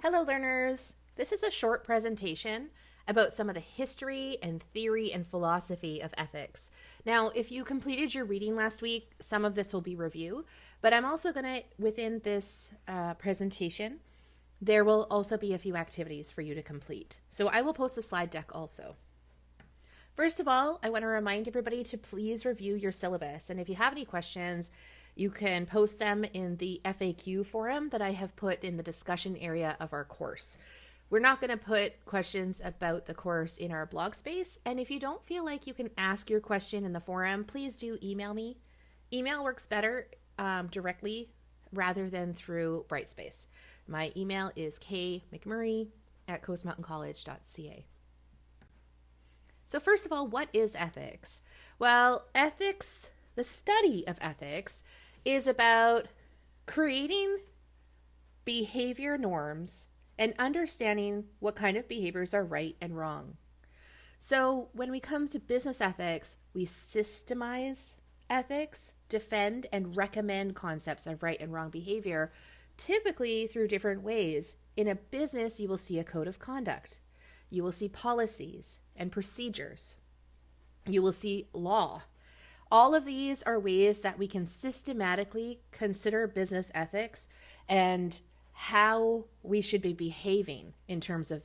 Hello learners! This is a short presentation about some of the history and theory and philosophy of ethics. Now, if you completed your reading last week, some of this will be review, but I'm also going to, within this presentation, there will also be a few activities for you to complete. So I will post a slide deck also. First of all, I want to remind everybody to please review your syllabus. And if you have any questions, you can post them in the FAQ forum that I have put in the discussion area of our course. We're not going to put questions about the course in our blog space. And if you don't feel like you can ask your question in the forum, please do email me. Email works better directly rather than through Brightspace. My email is kmcmurray@coastmountaincollege.ca. So first of all, what is ethics? Well, ethics, the study of ethics, is about creating behavior norms and understanding what kind of behaviors are right and wrong. So when we come to business ethics, we systemize ethics, defend and recommend concepts of right and wrong behavior, typically through different ways. In a business, you will see a code of conduct. You will see policies and procedures. You will see law. All of these are ways that we can systematically consider business ethics and how we should be behaving in terms of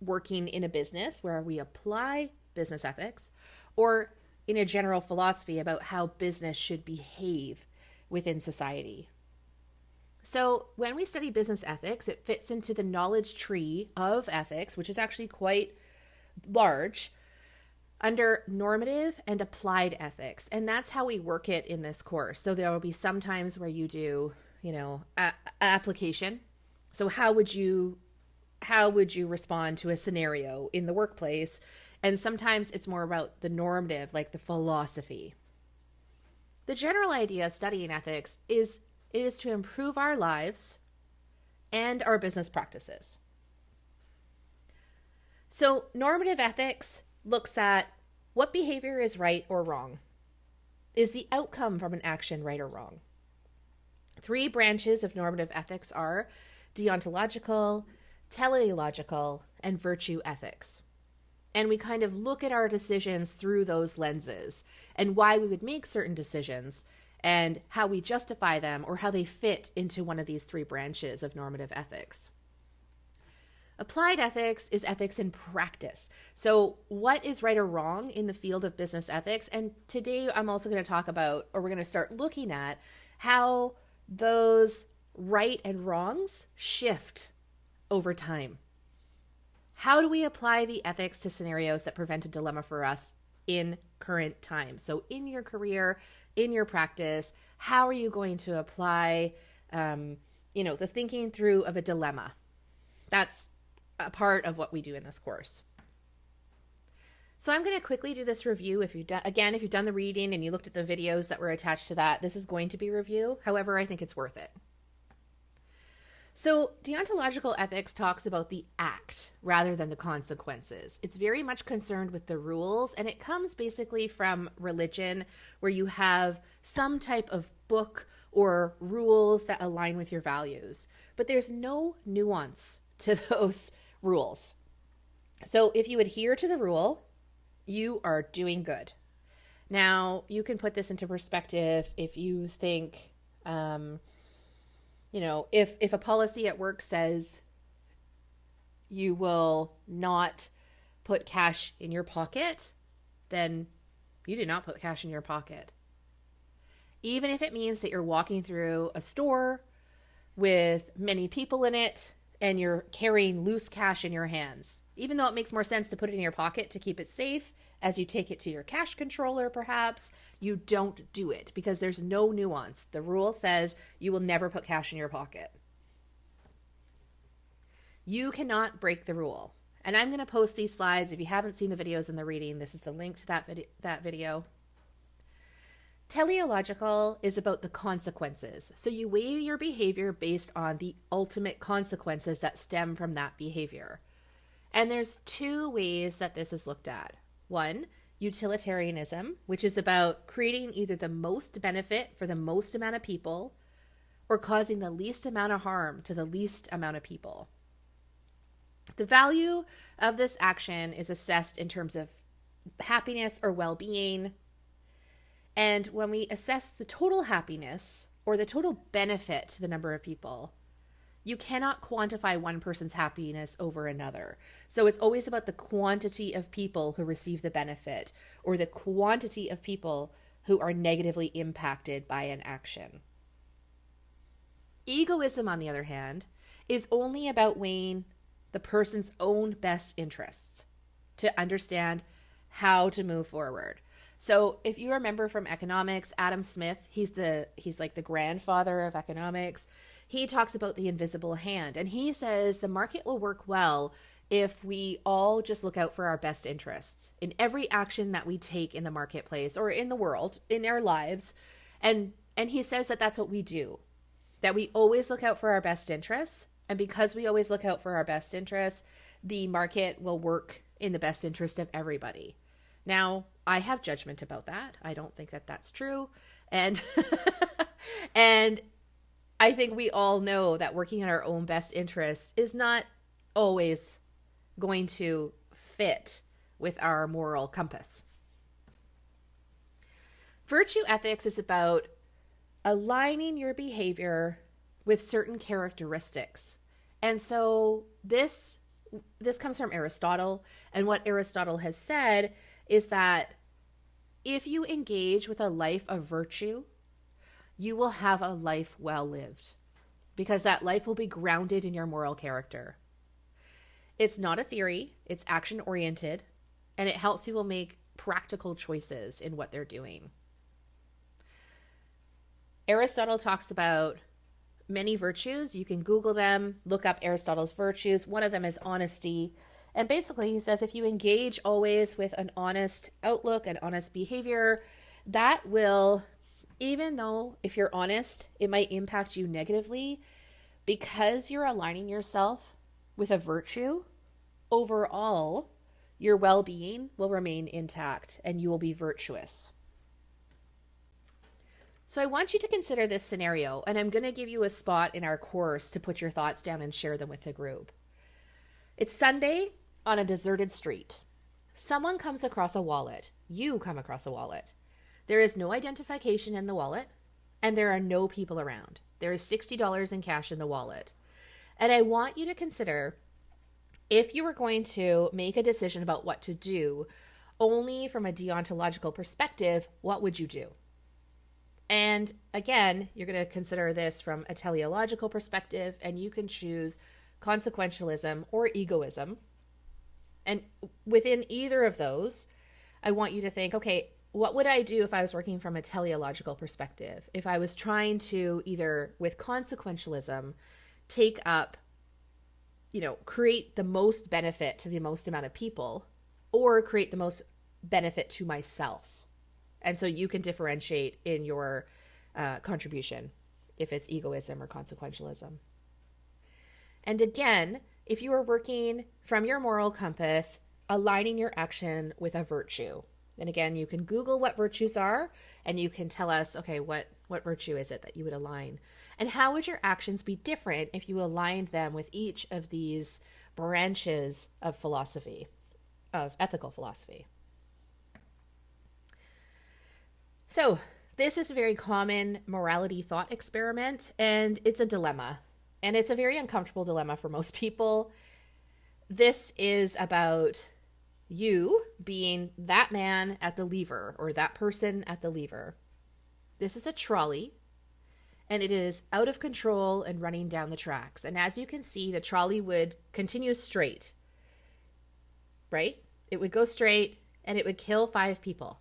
working in a business where we apply business ethics, or in a general philosophy about how business should behave within society. So when we study business ethics, it fits into the knowledge tree of ethics, which is actually quite large, under normative and applied ethics. And that's how we work it in this course. So there will be some times where you do, application. So how would you respond to a scenario in the workplace? And sometimes it's more about the normative, like the philosophy. The general idea of studying ethics is to improve our lives and our business practices. So normative ethics looks at what behavior is right or wrong. Is the outcome from an action right or wrong? 3 branches of normative ethics are deontological, teleological, and virtue ethics. And we kind of look at our decisions through those lenses and why we would make certain decisions and how we justify them or how they fit into one of these 3 branches of normative ethics. Applied ethics is ethics in practice. So what is right or wrong in the field of business ethics? And today I'm also going to talk about, or we're going to start looking at, how those right and wrongs shift over time. How do we apply the ethics to scenarios that present a dilemma for us in current time? So in your career, in your practice, how are you going to apply, the thinking through of a dilemma? That's a part of what we do in this course. So I'm going to quickly do this review. If you've done the reading and you looked at the videos that were attached to that, this is going to be review. However, I think it's worth it. So deontological ethics talks about the act rather than the consequences. It's very much concerned with the rules, and it comes basically from religion, where you have some type of book or rules that align with your values. But there's no nuance to those rules. So if you adhere to the rule, you are doing good. Now, you can put this into perspective if you think, if a policy at work says you will not put cash in your pocket, then you do not put cash in your pocket. Even if it means that you're walking through a store with many people in it and you're carrying loose cash in your hands, even though it makes more sense to put it in your pocket to keep it safe as you take it to your cash controller, perhaps, you don't do it because there's no nuance. The rule says you will never put cash in your pocket. You cannot break the rule. And I'm going to post these slides. If you haven't seen the videos in the reading, this is the link to that video. Teleological is about the consequences. So you weigh your behavior based on the ultimate consequences that stem from that behavior. And there's 2 ways that this is looked at. 1, utilitarianism, which is about creating either the most benefit for the most amount of people or causing the least amount of harm to the least amount of people. The value of this action is assessed in terms of happiness or well-being. And when we assess the total happiness or the total benefit to the number of people, you cannot quantify one person's happiness over another. So it's always about the quantity of people who receive the benefit or the quantity of people who are negatively impacted by an action. Egoism, on the other hand, is only about weighing the person's own best interests to understand how to move forward. So if you remember from economics, Adam Smith, he's like the grandfather of economics. He talks about the invisible hand, and he says the market will work well if we all just look out for our best interests in every action that we take in the marketplace or in the world, in our lives. And he says that that's what we do, that we always look out for our best interests. And because we always look out for our best interests, the market will work in the best interest of everybody. Now, I have judgment about that. I don't think that that's true. And and I think we all know that working in our own best interests is not always going to fit with our moral compass. Virtue ethics is about aligning your behavior with certain characteristics. And so this comes from Aristotle. And what Aristotle has said is that if you engage with a life of virtue, you will have a life well lived, because that life will be grounded in your moral character. It's not a theory, it's action oriented, and it helps people make practical choices in what they're doing. Aristotle talks about many virtues. You can Google them, look up Aristotle's virtues. One of them is honesty. And basically he says if you engage always with an honest outlook and honest behavior, that will, even though if you're honest, it might impact you negatively, because you're aligning yourself with a virtue, overall, your well-being will remain intact and you will be virtuous. So I want you to consider this scenario, and I'm going to give you a spot in our course to put your thoughts down and share them with the group. It's Sunday on a deserted street. Someone comes across a wallet. You come across a wallet. There is no identification in the wallet, and there are no people around. There is $60 in cash in the wallet. And I want you to consider, if you were going to make a decision about what to do, only from a deontological perspective, what would you do? And again, you're going to consider this from a teleological perspective, and you can choose consequentialism or egoism. And within either of those, I want you to think, okay, what would I do if I was working from a teleological perspective? If I was trying to either with consequentialism take up, create the most benefit to the most amount of people, or create the most benefit to myself. And so you can differentiate in your contribution if it's egoism or consequentialism. And again, if you are working from your moral compass, aligning your action with a virtue. And again, you can Google what virtues are, and you can tell us, okay, what virtue is it that you would align? And how would your actions be different if you aligned them with each of these branches of philosophy, of ethical philosophy? So this is a very common morality thought experiment, and it's a dilemma. And it's a very uncomfortable dilemma for most people. This is about you being that man at the lever, or that person at the lever. This is a trolley, and it is out of control and running down the tracks. And as you can see, the trolley would continue straight, right? It would go straight, and it would kill 5 people,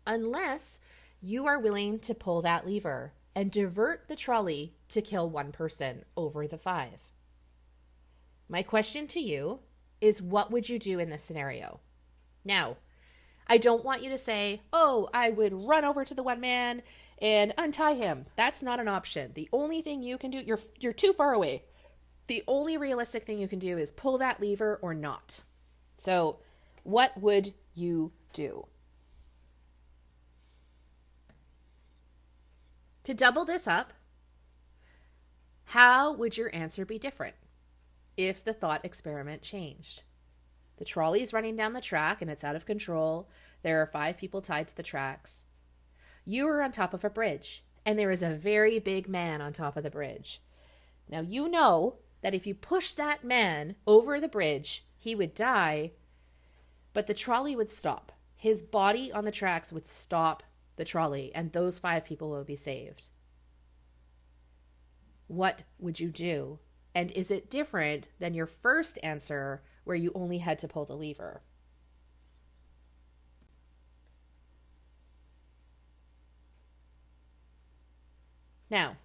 unless you are willing to pull that lever and divert the trolley to kill 1 person over the 5. My question to you is, what would you do in this scenario? Now, I don't want you to say, oh, I would run over to the one man and untie him. That's not an option. The only thing you can do, you're too far away. The only realistic thing you can do is pull that lever or not. So what would you do? To double this up, how would your answer be different? if the thought experiment changed. The trolley is running down the track and it's out of control. There are 5 people tied to the tracks. You are on top of a bridge, and there is a very big man on top of the bridge. Now you know that if you push that man over the bridge, he would die, but the trolley would stop. His body on the tracks would stop the trolley, and those 5 people will be saved. What would you do? And is it different than your first answer where you only had to pull the lever? Now,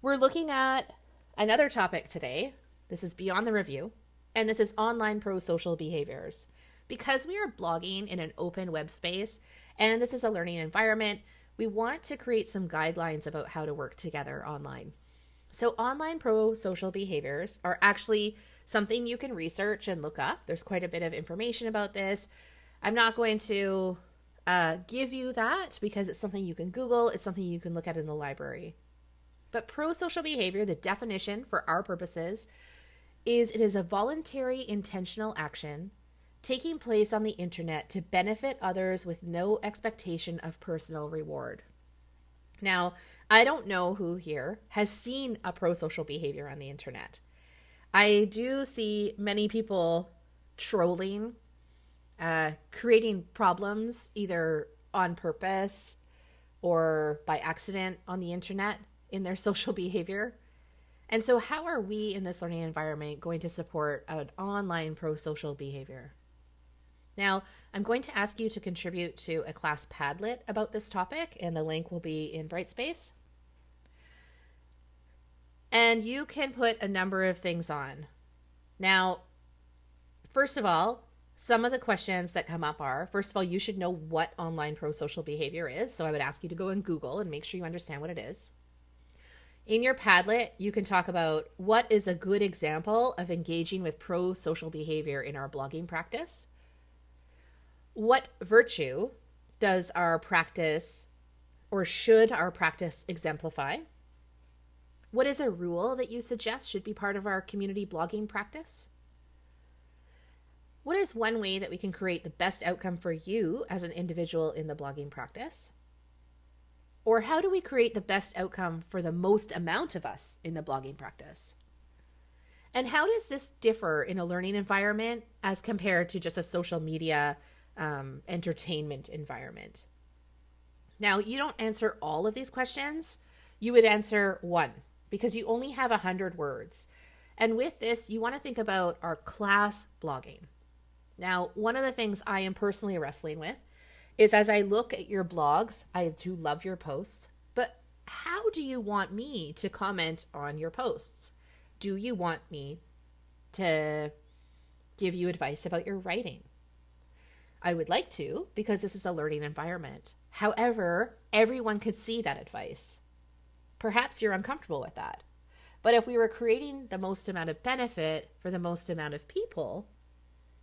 we're looking at another topic today. This is beyond the review, and this is online pro-social behaviors. Because we are blogging in an open web space, and this is a learning environment, we want to create some guidelines about how to work together online. So online pro-social behaviors are actually something you can research and look up. There's quite a bit of information about this. I'm not going to give you that because it's something you can Google. It's something you can look at in the library. But pro-social behavior, the definition for our purposes, is it is a voluntary intentional action taking place on the internet to benefit others with no expectation of personal reward. Now, I don't know who here has seen a pro-social behavior on the internet. I do see many people trolling, creating problems either on purpose or by accident on the internet in their social behavior. And so how are we in this learning environment going to support an online pro-social behavior? Now, I'm going to ask you to contribute to a class Padlet about this topic, and the link will be in Brightspace. And you can put a number of things on. Now, first of all, some of the questions that come up are, first of all, you should know what online pro-social behavior is. So I would ask you to go and Google and make sure you understand what it is. In your Padlet, you can talk about what is a good example of engaging with pro-social behavior in our blogging practice. What virtue does our practice or should our practice exemplify? What is a rule that you suggest should be part of our community blogging practice? What is one way that we can create the best outcome for you as an individual in the blogging practice? Or how do we create the best outcome for the most amount of us in the blogging practice? And how does this differ in a learning environment as compared to just a social media entertainment environment? Now, you don't answer all of these questions. You would answer one because you only have 100 words. And with this, you want to think about our class blogging. Now, one of the things I am personally wrestling with is as I look at your blogs, I do love your posts, but how do you want me to comment on your posts? Do you want me to give you advice about your writing? I would like to, because this is a learning environment. However, everyone could see that advice. Perhaps you're uncomfortable with that. But if we were creating the most amount of benefit for the most amount of people,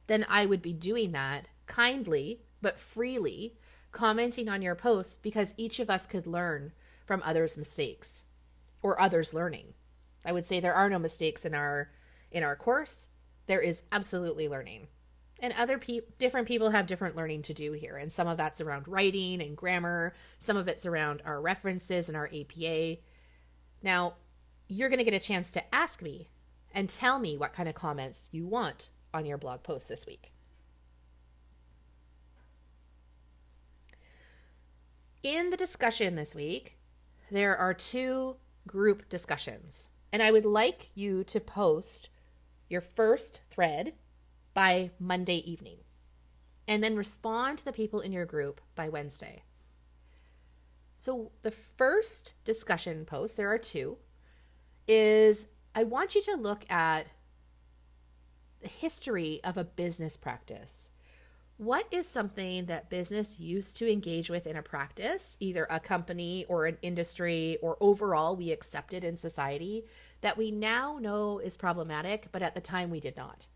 then I would be doing that kindly, but freely, commenting on your posts because each of us could learn from others' mistakes or others' learning. I would say there are no mistakes in our course. There is absolutely learning. And different people have different learning to do here. And some of that's around writing and grammar. Some of it's around our references and our APA. Now, you're going to get a chance to ask me and tell me what kind of comments you want on your blog post this week. In the discussion this week, there are 2 group discussions. And I would like you to post your first thread by Monday evening, and then respond to the people in your group by Wednesday. So the first discussion post, there are 2, is I want you to look at the history of a business practice. What is something that business used to engage with in a practice, either a company or an industry or overall we accepted in society, that we now know is problematic, but at the time we did not?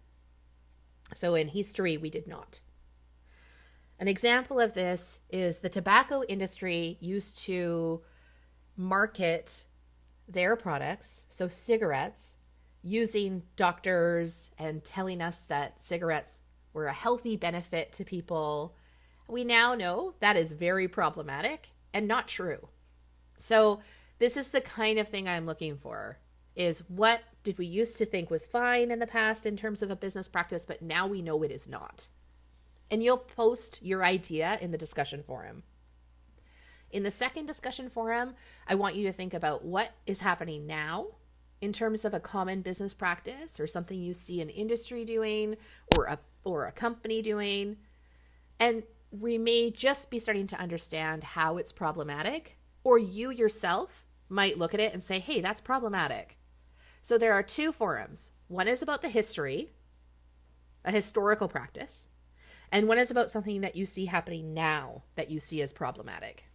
So in history, we did not. An example of this is the tobacco industry used to market their products, so cigarettes, using doctors and telling us that cigarettes were a healthy benefit to people, we now know that is very problematic and not true. So this is the kind of thing I'm looking for, is what did we used to think was fine in the past in terms of a business practice, but now we know it is not. And you'll post your idea in the discussion forum. In the second discussion forum, I want you to think about what is happening now in terms of a common business practice or something you see an industry doing or a company doing. And we may just be starting to understand how it's problematic, or you yourself might look at it and say, hey, that's problematic. So there are two forums. One is about the history, a historical practice, and one is about something that you see happening now that you see as problematic.